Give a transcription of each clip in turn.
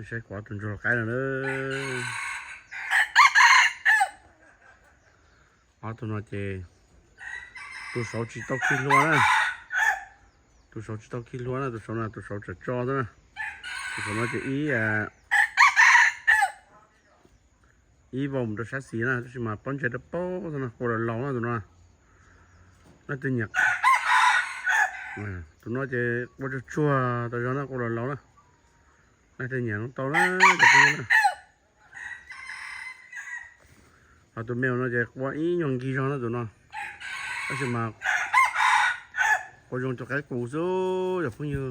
ไม่ใช่กว่าตุนจระเข้แล้วเนอะเอาตัวน้อยเจตัวสาวจีตอกขี้ล้วนนะตัวสาวจีตอกขี้ล้วนนะตัวสาวน่ะตัวสาวจะจ่อตัวนะตัวสาวน้อยเจอีบอมตัวชาสีนะตัวชิมาปั้นเจตโป้ตัวนะคนละลองนะตัวน่ะนั่นตัวหยักตัวน้อยเจว่าจะชัวตัวย้อนนะคนละลองนะนั่นตัวหยักตัวนะจะเป็นยังไงเอาตัวแมวน้อยเจว่าอียองกี่ช้อนนะตัวน่ะตัวชิมาก็ยองจะไก่กูซูจะพูดยัง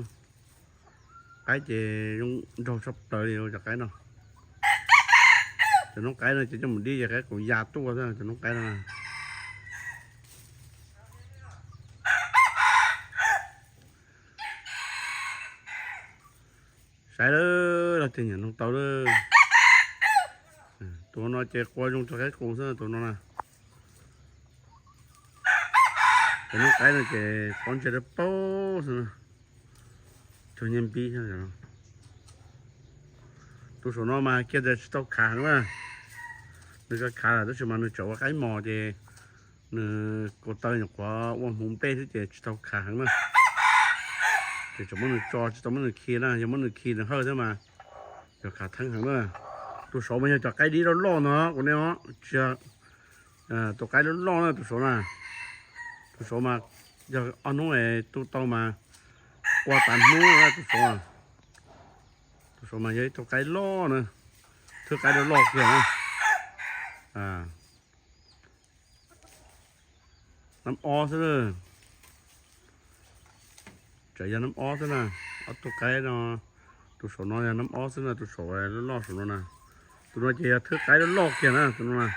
ไก่เจยองเราชอบเตยเราจะไก่เนาะจะน้องไก่เนี่ยจะมันดีจะไก่กูยาตัวซะจะน้องไก่นะใช่เลยเราจะเห็นน้องเต่าเลยตัวน้อยเจ๊กลัวยงจะไก่กูซะตัวน้องนะจะน้องไก่เนี่ยจะป้อนจะได้โป้ซะชวนยันปีใช่ไหมตัวส่วนน้องมาเกี่ยวกับตัวขางว่านึกขาlà tức là nó chỗ cái mò thì nó có tay nhọc quá uống hùng tê thế thì tao khả hẳn mà thì chúng mình cho chúng mình kia là chúng mình kia là hơi thế mà cho khả thắng hẳn mà tôi số bây giờ cho cái đi nó lo nó của nó chưa tôi cái nó lo nó tôi số mà giờ ăn nó này tôi tao mà qua tàn mua ra tôi số mà vậy tôi cái lo nữa thứ cái nó lo kìaน้ำอ้อซะเลยใจยาน้ำอ้อซะนะเอาตัวไก่เนาะตัวสนอยาน้ำอ้อซะนะตัวสวยแล้วลอกสนนะตัวน้อยใจยาเธอไก่แล้วลอกเกี่ยนะตัวน้อย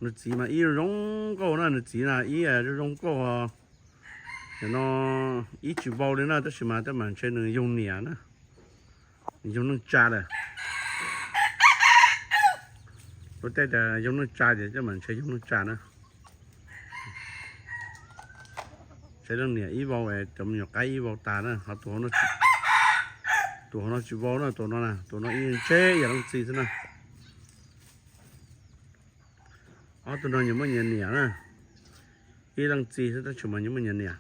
นึกจีมาอีร้องก็น่ะนึกจีน่ะอีร้องก็nó ít chịu bao đến là tất mà tất mà trên đường dùng nẻ nữa dùng nước trà này có thể là dùng nước trà thì tất mà chơi dùng nước trà nữa chơi đường nẻ ít bao về chấm nhỏ cái ít bao tà nữa họ tụi nó chịu bao nữa tụi nó yên chơi giờ nó gì thế nào tụi nó những mấy nhà nẻ nữa ít đang gì thế ta chụp mà những mấy nhà nẻ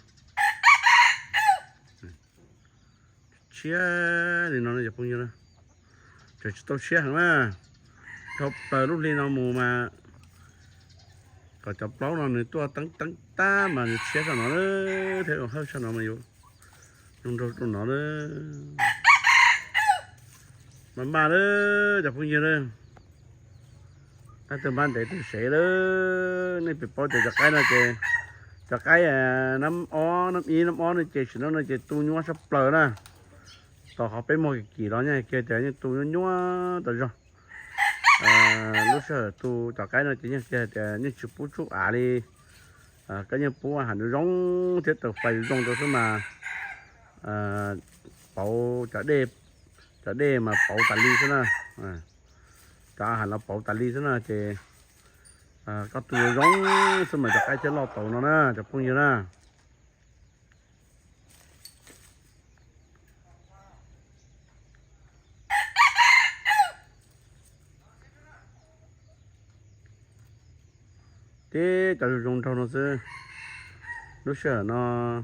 chia thì nóจะพูดยังไงจะต้องเชี่ยหรือว่าเขาเปิดรูปเรียนเอาหมูมาก็จะปล้องเราหนึ่งตัวตั้งตามาเชี่ยกันหน่อยเลยเท่าเขาชนะมาอยู่ตรงหน่อยเลยมันมาเลยจะพูดยังไงถ้าเติมบ้านเด็กเสียเลยนี่เป็นปอจะใกล้นะเจจะใกล้น้ำอ้อนี่เจฉันนั่นเจตู้ยัวสับเปลือกนะต่อเขาไปหมดกี่ร้อยเนี่ยเกี่ยวกับเนี่ยตู้ยัวต่อจ้ะlúc sau tu cho cái nó chỉ như như chụp bút chụp đi cái như bút hẳn nó giống thế từ phải giống cho mà bảo trả đê mà bảo tali thế nào trả hẳn là bảo tali thế nào thì có từ giống xong mà cho cái chế lọt tàu nó nè cho phong như nè thế cho dùng trong nó sẽ lúc sợ nó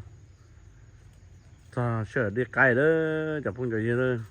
cho sợ đi cày đó cho phong cho gì đó